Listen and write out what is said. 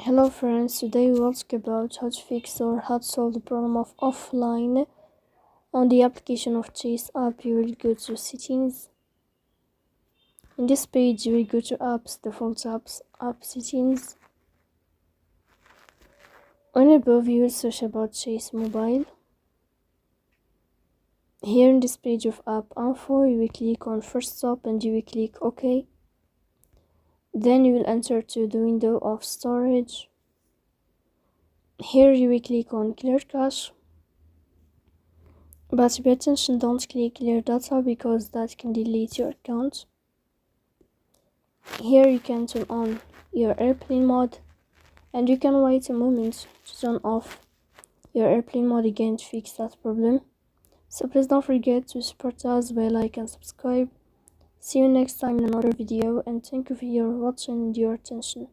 Hello friends, today we will talk about how to fix or how to solve the problem of offline. On the application of Chase app, you will go to settings. In this page, you will go to apps, default apps, app settings. On above, you will search about Chase mobile. Here in this page of app info, you will click on first stop and you will click OK. Then you will enter to the window of storage. Here you will click on clear cache. But pay attention, don't click clear data because that can delete your account. Here you can turn on your airplane mode and you can wait a moment to turn off your airplane mode again to fix that problem. So please don't forget to support us by like and subscribe. See you next time in another video, and thank you for your watching and your attention.